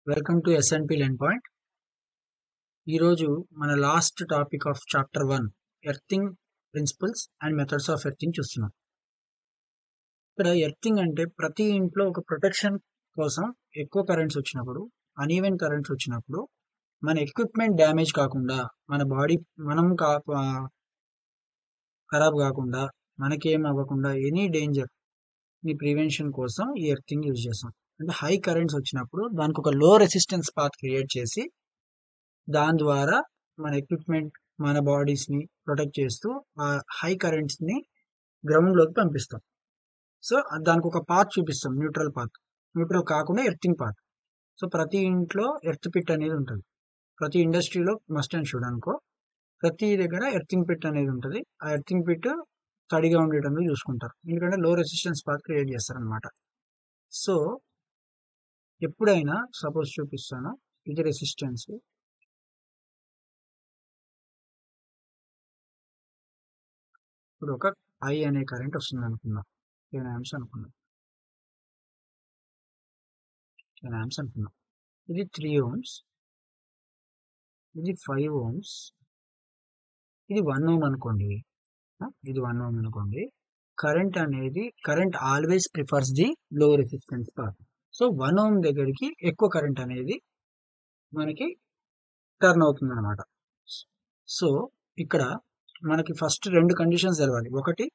Welcome to SNP learn point. ఈరోజు మన last topic of chapter 1 earthing principles and methods of earthing చూస్తున్నాం. ఇక్కడ earthing అంటే ప్రతి ఇంట్లో ఒక ప్రొటెక్షన్ కోసం ఎక్కువ కరెంట్స్ వచ్చినప్పుడు, అన్ఈవెన్ కరెంట్స్ వచ్చినప్పుడు మన ఎక్విప్మెంట్ డ్యామేజ్ కాకుండా, మన బాడీ మనం ఖరాబ్ కాకుండా, మనకేం అవ్వకుండా ఎనీ డేంజర్ ని ప్రివెన్షన్ కోసం ఈ ఎర్తింగ్ యూజ్ చేస్తాం. అంటే హై కరెంట్స్ వచ్చినప్పుడు దానికి ఒక లో రెసిస్టెన్స్ పాత్ క్రియేట్ చేసి దాని ద్వారా మన ఎక్విప్మెంట్ మన బాడీస్ని ప్రొటెక్ట్ చేస్తూ ఆ హై కరెంట్స్ని గ్రౌండ్లోకి పంపిస్తాం. సో దానికి ఒక పాత్ చూపిస్తాం, న్యూట్రల్ కాకుండా ఎర్తింగ్ పాత్. సో ప్రతి ఇంట్లో ఎర్త్ పిట్ అనేది ఉంటుంది. ప్రతి ఇండస్ట్రీలో మస్ట్ అండ్ షుడ్ అనుకో, ప్రతి దగ్గర ఎర్తింగ్ పిట్ అనేది ఉంటుంది. ఆ ఎర్తింగ్ పిట్ తడిగా ఉండేటందుకు చూసుకుంటారు, ఎందుకంటే లో రెసిస్టెన్స్ పాత్ క్రియేట్ చేస్తారనమాట. సో ఎప్పుడైనా సపోజ్ చూపిస్తాను, ఇది రెసిస్టెన్స్, ఇప్పుడు ఒక ఐ అనే కరెంట్ వస్తుంది అనుకుందాం, 10 amps అనుకుందాం, ఇది 3 ohms, ఇది 5 ohms, ఇది 1 ohm అనుకోండి. కరెంట్ ఆల్వేస్ ప్రిఫర్స్ ది లో రెసిస్టెన్స్ పాత్. సో 1 ohm దగ్గరికి ఎక్కువ కరెంట్ అనేది మనకి టర్న్ అవుతుంది అనమాట. సో ఇక్కడ మనకి ఫస్ట్ 2 కండిషన్స్ తెలవాలి. ఒకటి,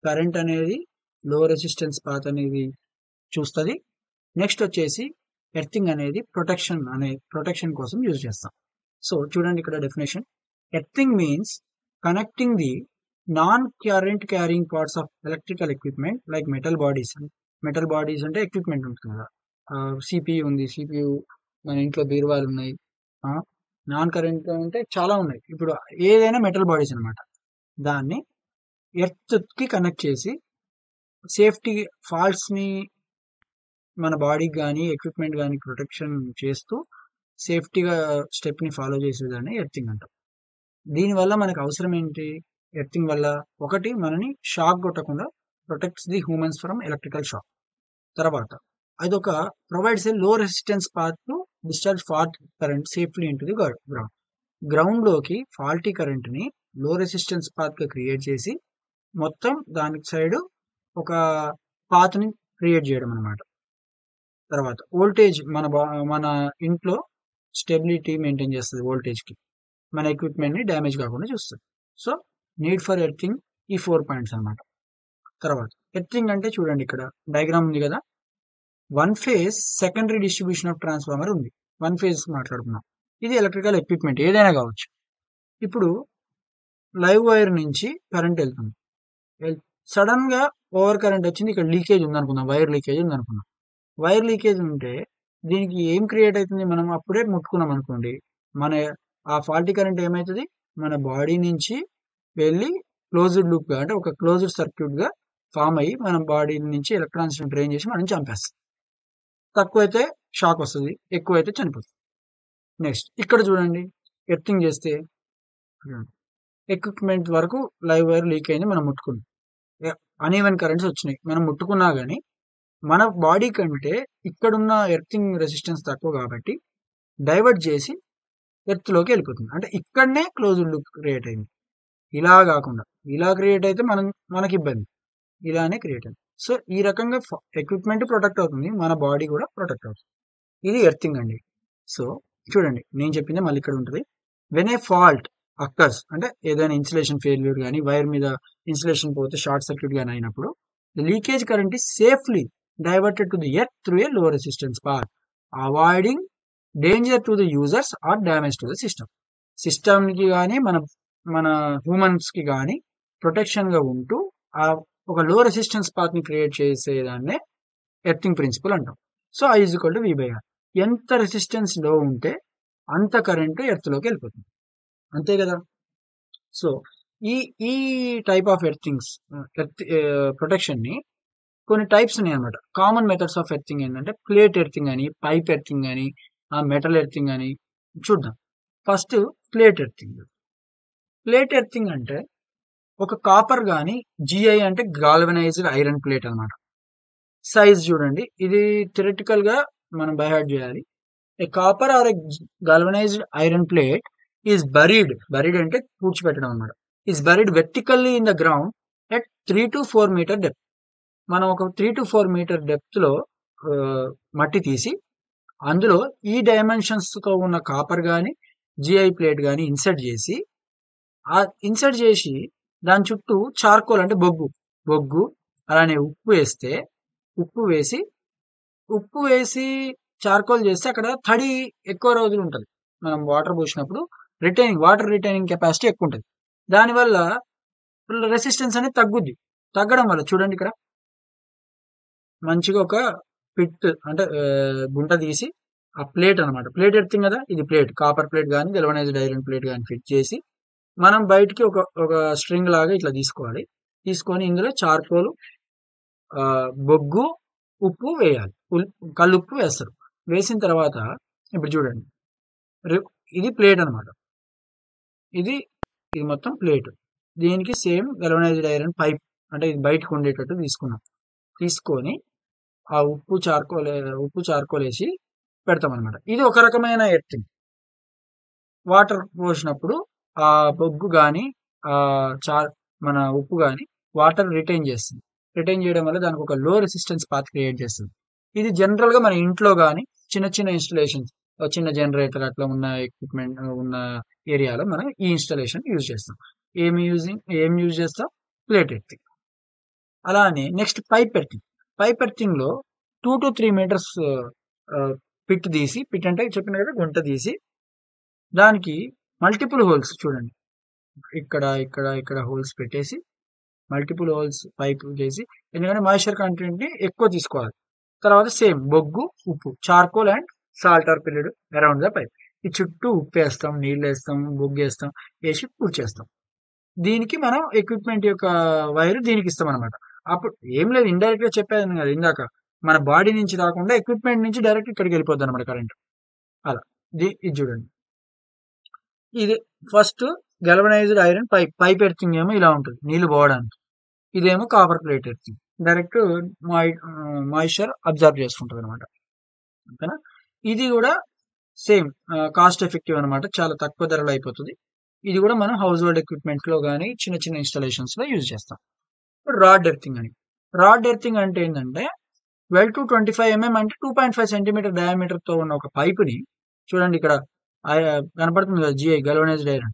కరెంట్ అనేది లో రెసిస్టెన్స్ పాత్ అనేది చూస్తుంది. నెక్స్ట్ వచ్చేసి ఎర్తింగ్ అనేది ప్రొటెక్షన్ కోసం యూజ్ చేస్తాం. సో చూడండి ఇక్కడ definition. Earthing means connecting the non current carrying parts of electrical equipment like metal bodies అంటే ఎక్విప్మెంట్ ఉంటుంది కదా, సిపియు ఉంది, సిపియు మన ఇంట్లో బీరువాలు ఉన్నాయి, నాన్ కరెంట్ అంటే చాలా ఉన్నాయి. ఇప్పుడు ఏదైనా మెటల్ బాడీస్ అనమాట, దాన్ని ఎర్త్ కి కనెక్ట్ చేసి సేఫ్టీ ఫాల్ట్స్ ని మన బాడీకి కానీ ఎక్విప్మెంట్ కానీ ప్రొటెక్షన్ చేస్తూ సేఫ్టీగా స్టెప్ ని ఫాలో చేసేదాన్ని ఎర్తింగ్ అంటాం. దీనివల్ల మనకు అవసరం ఏంటి? ఎర్తింగ్ వల్ల ఒకటి, మనని షాక్ కొట్టకుండా protects the humans from electrical shock. తర్వాత అదొక provides A low resistance path to discharge fault current safely into the ground లోకి ఫాల్టీ కరెంట్ ని లో రెసిస్టెన్స్ పాత్ గా క్రియేట్ చేసి మొత్తం దానికి సైడ్ ఒక పాత్ ని క్రియేట్ చేయడం అనమాట. తర్వాత వోల్టేజ్, మన ఇంట్లో స్టెబిలిటీ మెయింటైన్ చేస్తుంది వోల్టేజ్ కి, మన ఎక్విప్మెంట్ ని డ్యామేజ్ కాకుండా చూస్తుంది. సో నీడ్ ఫర్ ఎర్తింగ్ ఈ 4 పాయింట్స్ అనమాట. తర్వాత ఎర్తింగ్ అంటే చూడండి, ఇక్కడ డయాగ్రామ్ ఉంది కదా, 1 phase secondary distribution of transformer ఉంది. 1 phase మాట్లాడుకున్నాం. ఇది ఎలక్ట్రికల్ ఎక్విప్మెంట్ ఏదైనా కావచ్చు. ఇప్పుడు లైవ్ వైర్ నుంచి కరెంట్ వెళ్తుంది, సడన్ గా ఓవర్ కరెంట్ వచ్చింది, ఇక్కడ లీకేజ్ ఉందనుకుందాం, వైర్ లీకేజ్ ఉంటే దీనికి ఏం క్రియేట్ అవుతుంది? మనం అప్పుడే ముట్టుకున్నాం అనుకోండి, మన ఆ ఫాల్టీ కరెంట్ ఏమవుతుంది, మన బాడీ నుంచి వెళ్ళి క్లోజ్డ్ లూప్ గా, అంటే ఒక క్లోజ్డ్ సర్క్యూట్ గా ఫామ్ అయ్యి మన బాడీ నుంచి ఎలక్ట్రాన్స్ డ్రైన్ చేసి మనం చంపేస్తుంది. తక్కువైతే షాక్ వస్తుంది, ఎక్కువైతే చనిపోతుంది. నెక్స్ట్ ఇక్కడ చూడండి, ఎర్తింగ్ చేస్తే ఎక్విప్మెంట్ వరకు లైవ్ వైర్ లీక్ అయింది, మనం ముట్టుకున్నాం, అన్ఈవెన్ కరెంట్స్ వచ్చినాయి, మనం ముట్టుకున్నా కానీ మన బాడీ కంటే ఇక్కడున్న ఎర్తింగ్ రెసిస్టెన్స్ తక్కువ కాబట్టి డైవర్ట్ చేసి ఎర్త్లోకి వెళ్ళిపోతుంది. అంటే ఇక్కడనే క్లోజ్డ్ లూప్ క్రియేట్ అయింది. ఇలా కాకుండా ఇలా క్రియేట్ అయితే మనకి ఇబ్బంది, ఇలానే క్రియేట్ అయింది. సో ఈ రకంగా ఎక్విప్మెంట్ ప్రొటెక్ట్ అవుతుంది, మన బాడీ కూడా ప్రొటెక్ట్ అవుతుంది. ఇది ఎర్తింగ్ అండి. సో చూడండి, నేను చెప్పింది మళ్ళీ ఇక్కడ ఉంటుంది. వెన్ ఏ ఫాల్ట్ అక్కర్స్, అంటే ఏదైనా ఇన్సులేషన్ ఫెయిల్యూర్ కానీ, వైర్ మీద ఇన్సులేషన్ పోతే షార్ట్ సర్క్యూట్ కానీ అయినప్పుడు, the leakage current is safely diverted to the earth through a low resistance path, avoiding danger to the users or damage to the system కి కానీ మన హ్యూమన్స్ కి కానీ ప్రొటెక్షన్ గా ఉంటూ ఆ ఒక లో రెసిస్టెన్స్ పాత్ ని క్రియేట్ చేసేదాన్నే ఎర్తింగ్ ప్రిన్సిపల్ అంటాం. So I = V/R. ఎంత రెసిస్టెన్స్ లో ఉంటే అంత కరెంట్ ఎర్త్ లోకి వెళ్ళిపోతుంది, అంతే కదా. సో ఈ టైప్ ఆఫ్ ఎర్తింగ్స్ ప్రొటెక్షన్ ని కొన్ని టైప్స్ ఉన్నాయి అనమాట. కామన్ మెథడ్స్ ఆఫ్ ఎర్తింగ్ ఏంటంటే ప్లేట్ ఎర్తింగ్ అని, పైప్ ఎర్తింగ్ అని, మెటల్ ఎర్తింగ్ అని చూద్దాం. ఫస్ట్ ప్లేట్ ఎర్తింగ్ అంటే ఒక కాపర్ గాని, GI అంటే గాల్వనైజ్డ్ ఐరన్ ప్లేట్ అనమాట. సైజ్ చూడండి, ఇది థియరిటికల్ గా మనం బై హార్ట్ చేయాలి. A copper or a galvanized iron plate is buried అంటే పూడ్చిపెట్టడం అన్నమాట. Is buried vertically in the ground at 3 to 4 metre depth. మనం ఒక 3 to 4 మీటర్ డెప్త్ లో మట్టి తీసి అందులో ఈ డైమెన్షన్స్ తో ఉన్న కాపర్ గాని జిఐ ప్లేట్ గాని ఇన్సర్ట్ చేసి దాని చుట్టూ చార్కోల్ అంటే బొగ్గు అలానే ఉప్పు వేసి చార్కోల్ చేస్తే అక్కడ తడి ఎక్కువ రోజులు ఉంటుంది. మనం వాటర్ పోసినప్పుడు వాటర్ రిటైనింగ్ కెపాసిటీ ఎక్కువ ఉంటుంది. దానివల్ల రెసిస్టెన్స్ అనేది తగ్గడం వల్ల చూడండి ఇక్కడ మంచిగా ఒక పిట్ అంటే గుంట తీసి ఆ ప్లేట్ అనమాట, ప్లేట్ ఎర్తింగ్ కదా, ఇది ప్లేట్ కాపర్ ప్లేట్ కానీ గెల్వనైజ్డ్ ఐరన్ ప్లేట్ కానీ ఫిట్ చేసి మనం బయటికి ఒక స్ట్రింగ్ లాగా ఇట్లా తీసుకోవాలి. తీసుకొని ఇందులో చార్కోల్, బొగ్గు, ఉప్పు వేయాలి. కల్లుప్పు వేస్తారు. వేసిన తర్వాత ఇప్పుడు చూడండి ఇది ప్లేట్ అనమాట. ఇది మొత్తం ప్లేట్. దీనికి సేమ్ గెల్వనైజ్డ్ ఐరన్ పైప్ అంటే ఇది బయటకు ఉండేటట్టు తీసుకొని ఆ ఉప్పు చార్కోల్ వేసి పెడతాం అనమాట. ఇది ఒక రకమైన ఎర్తింగ్. వాటర్ పోసినప్పుడు ఆ బొగ్గు కానీ మన ఉప్పు కానీ వాటర్ రిటైన్ చేస్తుంది. రిటైన్ చేయడం వల్ల దానికి ఒక లో రెసిస్టెన్స్ పాత్ క్రియేట్ చేస్తుంది. ఇది జనరల్ గా మన ఇంట్లో కానీ చిన్న ఇన్స్టలేషన్స్, చిన్న జనరేటర్ అట్లా ఉన్న ఎక్విప్మెంట్ ఉన్న ఏరియాలో మనం ఈ ఇన్స్టలేషన్ యూజ్ చేస్తాం. ఏం యూజ్ చేస్తాం? Plate earthing. అలానే నెక్స్ట్ పైప్ ఎర్తింగ్ లో 2 to 3 మీటర్స్ పిట్ అంటే చెప్పిన కదా గుంట తీసి దానికి మల్టిపుల్ హోల్స్ చూడండి ఇక్కడ హోల్స్ పెట్టేసి మల్టిపుల్ హోల్స్ పైప్ చేసి, ఎందుకంటే మాయిశ్చర్ కంటెంట్ ని ఎక్కువ తీసుకోవాలి. తర్వాత సేమ్ బొగ్గు, ఉప్పు, charcoal and salt are piled around the pipe. ఈ చుట్టూ ఉప్పు వేస్తాం, నీళ్ళు వేస్తాం, బొగ్గు వేస్తాం, వేసి పూర్తి చేస్తాం. దీనికి మనం ఎక్విప్మెంట్ యొక్క వైర్ దీనికి ఇస్తాం అనమాట. అప్పుడు ఏం లేదు, ఇండైరెక్ట్ గా చెప్పాను కదా ఇందాక, మన బాడీ నుంచి రాకుండా ఎక్విప్మెంట్ నుంచి డైరెక్ట్ ఇక్కడికి వెళ్ళిపోద్ది అనమాట కరెంట్. అలా ఇది చూడండి, ఇది ఫస్ట్ గెల్వనైజ్డ్ ఐరన్ పైప్ ఎర్తింగ్ ఏమో ఇలా ఉంటుంది నీళ్లు పోవడానికి. ఇదేమో copper plate earthing, direct moisture observe చేసుకుంటుంది అనమాట. ఓకేనా? ఇది కూడా సేమ్ కాస్ట్ ఎఫెక్టివ్ అనమాట, చాలా తక్కువ ధరలో అయిపోతుంది. ఇది కూడా మనం హౌస్ హోల్డ్ ఎక్విప్మెంట్ లో కానీ చిన్న ఇన్స్టాలేషన్స్ లో యూజ్ చేస్తాం. ఇప్పుడు రాడ్ ఎర్తింగ్ అంటే ఏంటంటే 12 to 25 mm అంటే 2.5 సెంటీమీటర్ డయామీటర్ తో ఉన్న ఒక పైపుని చూడండి, ఇక్కడ కనపడుతుంది కదా జిఐ గెల్వనైజ్డ్ ఐరన్.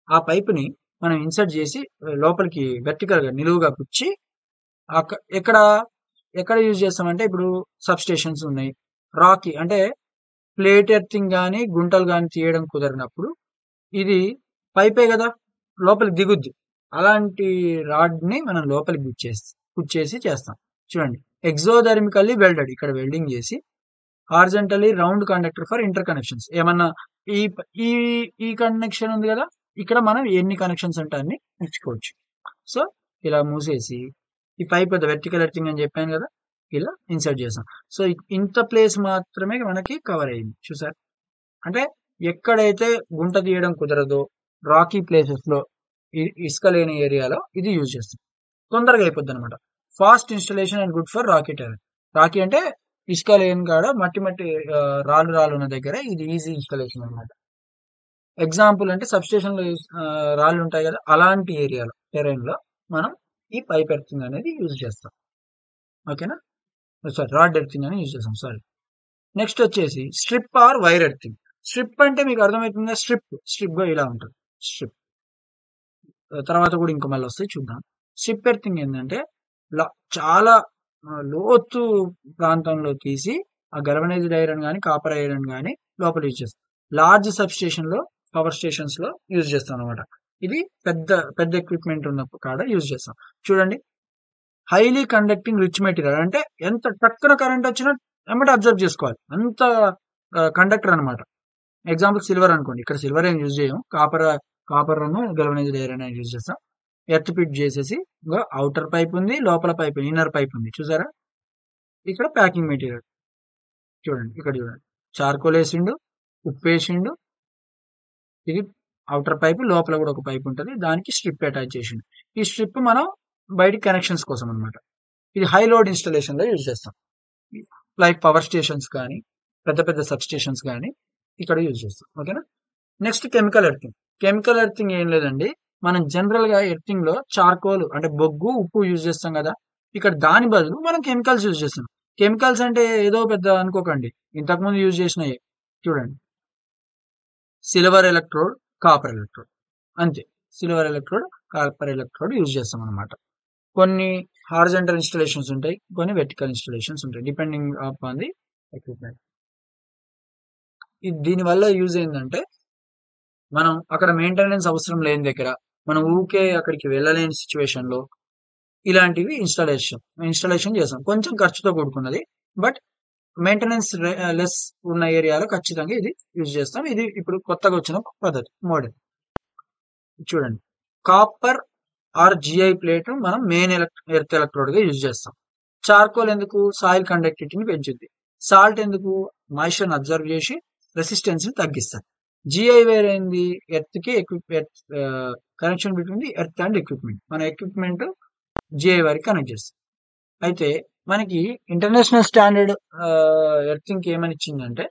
ఆ పైపుని మనం ఇన్సర్ట్ చేసి లోపలికి వెర్టికల్ గా నిలువుగా పుచ్చి ఎక్కడ యూజ్ చేస్తామంటే ఇప్పుడు సబ్ స్టేషన్స్ ఉన్నాయి, రాకీ అంటే ప్లేట్ ఎర్తింగ్ కానీ గుంటలు కానీ తీయడం కుదరినప్పుడు ఇది పైపే కదా లోపలికి దిగుద్ది, అలాంటి రాడ్ ని మనం లోపలికి పుచ్చేసి చేస్తాం. చూడండి, ఎగ్జోథెర్మికల్లీ వెల్డెడ్, ఇక్కడ వెల్డింగ్ చేసి horizontally round conductor for inter connections. ఏమన్నా ఈ కనెక్షన్ ఉంది కదా, ఇక్కడ మనం ఎన్ని కనెక్షన్స్ అంటే అన్ని ఇచ్చుకోవచ్చు. సో ఇలా మూసేసి ఈ పైప్ వెర్టికల్ ఎర్తింగ్ అని చెప్పాను కదా, ఇలా ఇన్సర్ట్ చేసాం. సో ఇంత ప్లేస్ మాత్రమే మనకి కవర్ అయింది. చూసారు, అంటే ఎక్కడైతే గుంట తీయడం కుదరదో రాకీ ప్లేసెస్ లో, ఇసుక లేని ఏరియాలో ఇది యూజ్ చేస్తాం. తొందరగా అయిపోద్ది అనమాట. Fast installation and good for Rocky Tarain. Rocky అంటే ఇసుక లేని కాడ మట్టి రాళ్ళు ఉన్న దగ్గర ఇది ఈజీ ఇన్స్టలేషన్ అనమాట. ఎగ్జాంపుల్ అంటే సబ్స్టేషన్ లో రాళ్ళు ఉంటాయి కదా, అలాంటి ఏరియాలో టెరెన్ లో మనం ఈ పైప్ ఎర్తింగ్ అనేది యూజ్ చేస్తాం. ఓకేనా? సారీ, రాడ్ ఎర్తింగ్ అని యూజ్ చేస్తాం. సారీ. నెక్స్ట్ వచ్చేసి strip or wire earthing. Strip అంటే మీకు అర్థమవుతుందా? స్ట్రిప్ ఇలా ఉంటుంది. స్ట్రిప్ తర్వాత కూడా ఇంకా మళ్ళీ వస్తాయి, చూద్దాం. స్ట్రిప్ ఎర్తింగ్ ఏంటంటే చాలా లోతు ప్రాంతంలో తీసి ఆ గెల్వనైజ్డ్ ఐరన్ కానీ కాపర్ ఐరన్ కానీ లోపల యూజ్ చేస్తాం. లార్జ్ సబ్ స్టేషన్ లో, పవర్ స్టేషన్స్ లో యూజ్ చేస్తాం అనమాట. ఇది పెద్ద ఎక్విప్మెంట్ ఉన్న కాడ యూజ్ చేస్తాం. చూడండి, హైలీ కండక్టింగ్ రిచ్ మెటీరియల్ అంటే ఎంత టక్కున కరెంట్ వచ్చినా ఏమంటే అబ్జర్వ్ చేసుకోవాలి, అంత కండక్టర్ అనమాట. ఎగ్జాంపుల్ సిల్వర్ అనుకోండి, ఇక్కడ సిల్వర్ ఏం యూజ్ చేయం, కాపర్ గెల్వనైజ్డ్ ఐరన్ యూజ్ చేస్తాం. ఎర్త్ పిట్ చేసేసి అవుటర్ పైప్ ఉంది, లోపల పైప్ ఇన్నర్ పైప్ ఉంది. చూసారా, ఇక్కడ ప్యాకింగ్ మెటీరియల్ చూడండి, ఇక్కడ చూడండి, చార్కోల్ వేసిండు, ఉప్పు వేసిండు, ఇది అవుటర్ పైప్, లోపల కూడా ఒక పైప్ ఉంటుంది, దానికి స్ట్రిప్ అటాచ్ చేసిండు. ఈ స్ట్రిప్ మనం బయటికి కనెక్షన్స్ కోసం అనమాట. ఇది హై లోడ్ ఇన్స్టాలేషన్ లో యూజ్ చేస్తాం, లైక్ పవర్ స్టేషన్స్ కానీ పెద్ద పెద్ద సబ్స్టేషన్స్ కానీ ఇక్కడ యూజ్ చేస్తాం. ఓకేనా. Next chemical earthing. Chemical earthing ఏం లేదండి, మనం జనరల్ గా ఎర్తింగ్ లో చార్కోల్ అంటే బొగ్గు ఉప్పు యూజ్ చేస్తాం కదా, ఇక్కడ దాని బదులు మనం కెమికల్స్ యూజ్ చేస్తాం. కెమికల్స్ అంటే ఏదో పెద్ద అనుకోకండి, ఇంతకుముందు యూజ్ చేసినవి చూడండి, సిల్వర్ ఎలక్ట్రోడ్, కాపర్ ఎలక్ట్రోడ్, అంతే. Silver electrode, copper electrode use చేస్తాం అనమాట. కొన్ని హారిజంటల్ ఇన్స్టాలేషన్స్ ఉంటాయి, కొన్ని వెర్టికల్ ఇన్స్టాలేషన్స్ ఉంటాయి, డిపెండింగ్ ఆన్ ది ఎక్విప్మెంట్. దీని వల్ల యూజ్ ఏంటంటే, మనం అక్కడ మెయింటెనెన్స్ అవసరం లేని దగ్గర, మనం ఊకే అక్కడికి వెళ్ళలేని సిచ్యువేషన్ లో ఇలాంటివి ఇన్స్టాలేషన్ చేస్తాం. కొంచెం ఖర్చుతో కూడుకున్నది, బట్ మెయింటెనెన్స్ లెస్ ఉన్న ఏరియాలో ఖచ్చితంగా ఇది యూజ్ చేస్తాం. ఇది ఇప్పుడు కొత్తగా వచ్చిన పద్ధతి, మోడల్. చూడండి, కాపర్ ఆర్ జిఐ ప్లేట్ మనం మెయిన్ ఎర్త్ ఎలక్ట్రోడ్ గా యూజ్ చేస్తాం. చార్కోల్ ఎందుకు? సాయిల్ కండక్టివిటీని పెంచుద్ది. సాల్ట్ ఎందుకు? మాయిశ్చర్ అబ్జర్వ్ చేసి రెసిస్టెన్స్ ని తగ్గిస్తుంది. జిఐ వేరేంది? ఎర్త్ కి connection between the earth and equipment. మన ఎక్విప్మెంట్ జిఐ వారికి కనెక్ట్ చేస్తాం. అయితే మనకి ఇంటర్నేషనల్ స్టాండర్డ్ ఎర్తింగ్ ఏమని ఇచ్చిందంటే,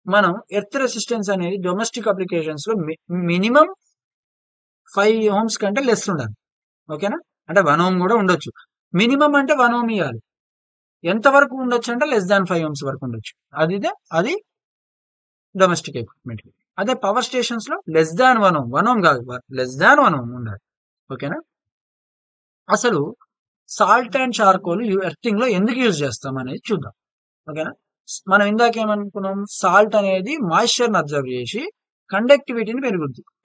మనం ఎర్త్ రెసిస్టెన్స్ అనేది డొమెస్టిక్ అప్లికేషన్స్ లో మినిమం 5 ohms కంటే లెస్ ఉండాలి. ఓకేనా. అంటే 1 ohm కూడా ఉండొచ్చు. మినిమం అంటే 1 ohm ఇవ్వాలి. ఎంత వరకు ఉండొచ్చు అంటే లెస్ దాన్ 5 ohms వరకు ఉండొచ్చు. అది డొమెస్టిక్ ఎక్విప్మెంట్. అదే పవర్ స్టేషన్స్ లో లెస్ దాన్ 1 ohm, 1 ohm కాదు, లెస్ దాన్ 1 ohm ఉండాలి. ఓకేనా. అసలు సాల్ట్ అండ్ చార్కోల్ ఎర్తింగ్ లో ఎందుకు యూజ్ చేస్తాం అనేది చూద్దాం. ఓకేనా. మనం ఇందాక ఏమనుకున్నాం, సాల్ట్ అనేది మాయిశ్చర్ అబ్జర్వ్ చేసి కండక్టివిటీని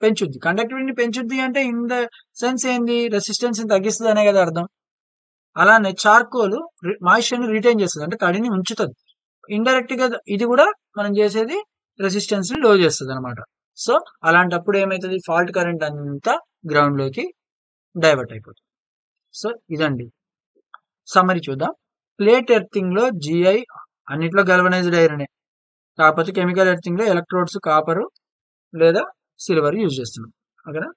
పెంచుద్ది. కండక్టివిటీని పెంచుద్ది అంటే ఇన్ ద సెన్స్ ఏంది? రెసిస్టెన్స్ ని తగ్గిస్తుంది అనే కదా అర్థం. అలానే చార్కోల్ మాయిశ్చర్ ని రిటైన్ చేస్తుంది, అంటే తడిని ఉంచుతుంది. ఇండైరెక్ట్ గా ఇది కూడా మనం చేసేది రెసిస్టెన్స్ ని లో చేస్తుంది అనమాట. సో అలాంటప్పుడు ఏమైతుంది? ఫాల్ట్ కరెంట్ అంతా గ్రౌండ్ లోకి డైవర్ట్ అయిపోతుంది. సో ఇదండి సమ్మరీ. చూద్దాం. ప్లేట్ ఎర్తింగ్ లో జిఐ అన్నిట్లో గల్వనైజ్డ్ ఐరనే, కాకపోతే కెమికల్ ఎర్తింగ్ లో ఎలక్ట్రోడ్స్ కాపర్ లేదా సిల్వర్ యూజ్ చేస్తున్నాం. ఓకేనా.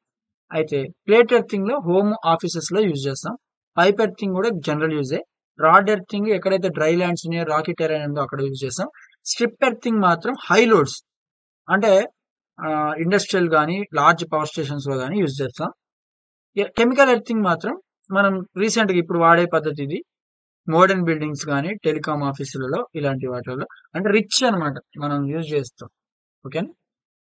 అయితే ప్లేట్ ఎర్తింగ్ లో హోమ్ ఆఫీసెస్ లో యూజ్ చేస్తాం. పైప్ ఎర్తింగ్ కూడా జనరల్ యూజే. రాడ్ ఎర్తింగ్ ఎక్కడైతే డ్రై ల్యాండ్స్ ఉన్నాయో, రాకీ టెరైన్ ఉందో అక్కడ యూజ్ చేస్తాం. స్ట్రిప్ ఎర్తింగ్ మాత్రం హై లోడ్స్ అంటే ఇండస్ట్రియల్ కానీ లార్జ్ పవర్ స్టేషన్స్ లో కానీ యూజ్ చేస్తాం. కెమికల్ ఎర్తింగ్ మాత్రం మనం రీసెంట్ గా ఇప్పుడు వాడే పద్ధతి ఇది. మోడర్న్ బిల్డింగ్స్ కానీ టెలికామ్ ఆఫీసులలో ఇలాంటి వాటిలో అంటే రిచ్ అనమాట మనం యూజ్ చేస్తాం. ఓకేనా.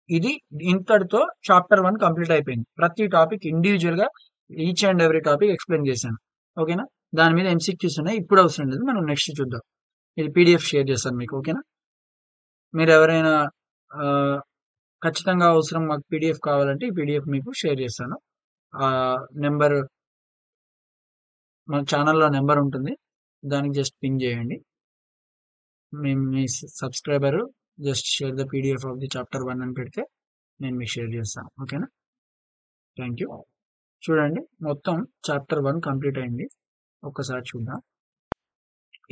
ఇది ఇంతటితో చాప్టర్ 1 కంప్లీట్ అయిపోయింది. ప్రతి టాపిక్ ఇండివిజువల్ గా each and every topic explain చేశాను. ఓకేనా. దాని మీద ఎంసీక్యూస్ ఉన్నాయి, ఇప్పుడు అవసరం లేదు, మనం నెక్స్ట్ చూద్దాం. ఇది పీడిఎఫ్ షేర్ చేస్తాను మీకు. ఓకేనా. మీరు ఎవరైనా ఖచ్చితంగా అవసరం మాకు పీడిఎఫ్ కావాలంటే ఈ పీడిఎఫ్ మీకు షేర్ చేస్తాను. ఆ నెంబర్ మన ఛానల్లో నెంబర్ ఉంటుంది, దానికి జస్ట్ పింగ్ చేయండి. మీ subscriber just share the PDF of the chapter 1 అని పెడితే నేను మీకు షేర్ చేస్తాను. ఓకేనా. Thank you. చూడండి, మొత్తం చాప్టర్ 1 కంప్లీట్ అయింది. ఒక్కసారి చూద్దాం.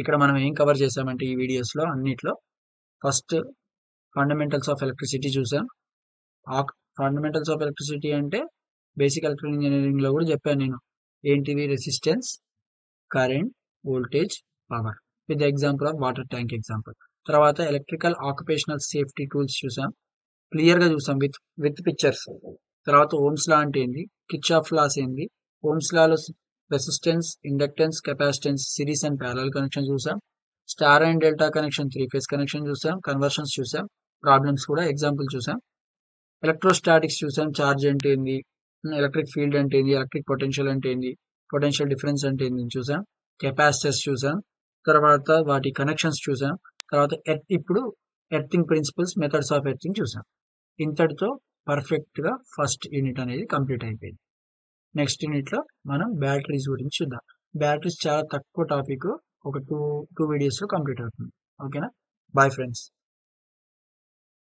ఇక్కడ మనం ఏం కవర్ చేసామంటే ఈ వీడియోస్ లో అన్నిట్లో ఫస్ట్ ఫండమెంటల్స్ ఆఫ్ ఎలక్ట్రిసిటీ చూసాం. ఫండమెంటల్స్ ఆఫ్ ఎలక్ట్రిసిటీ అంటే బేసిక్ ఎలక్ట్రికల్ ఇంజనీరింగ్ లో కూడా చెప్పాను నేను. ఏంటివి? Resistance, current, voltage, power with example of water tank example. తర్వాత ఎలక్ట్రికల్ ఆక్యుపేషనల్ సేఫ్టీ టూల్స్ చూసాం, క్లియర్ గా చూసాం విత్ పిక్చర్స్. తర్వాత ఓమ్స్ లా అంటే ఏంది, కిర్చాఫ్ లాస్ ఏంది, ఓమ్స్ లాలో resistance, inductance, capacitance, series and parallel connection చూసాం. Star and delta connection, 3 phase connection చూసాం. కన్వర్షన్స్ చూసాం, ప్రాబ్లమ్స్ కూడా ఎగ్జాంపుల్ చూసాం. ఎలక్ట్రోస్టాటిక్స్ చూసాం, ఛార్జ్ అంటే ఏంది, ఎలక్ట్రిక్ ఫీల్డ్ అంటే ఏంది, ఎలక్ట్రిక్ పొటెన్షియల్ అంటే ఏంది, పొటెన్షియల్ డిఫరెన్స్ అంటే ఏంది చూసాం. కెపాసిటర్స్ చూసాం, తర్వాత వాటి కనెక్షన్స్ చూసాం. తర్వాత ఇప్పుడు earthing principles, methods of earthing చూసాం. ఇంతటితో పర్ఫెక్ట్ గా ఫస్ట్ యూనిట్ అనేది కంప్లీట్ అయిపోయింది. నెక్స్ట్ యూనిట్ లో మనం బ్యాటరీస్ గురించి చూద్దాం. బ్యాటరీస్ చాలా తక్కువ టాపిక్, ఒక టూ వీడియోస్ లో కంప్లీట్ అవుతుంది. ఓకేనా. Bye friends.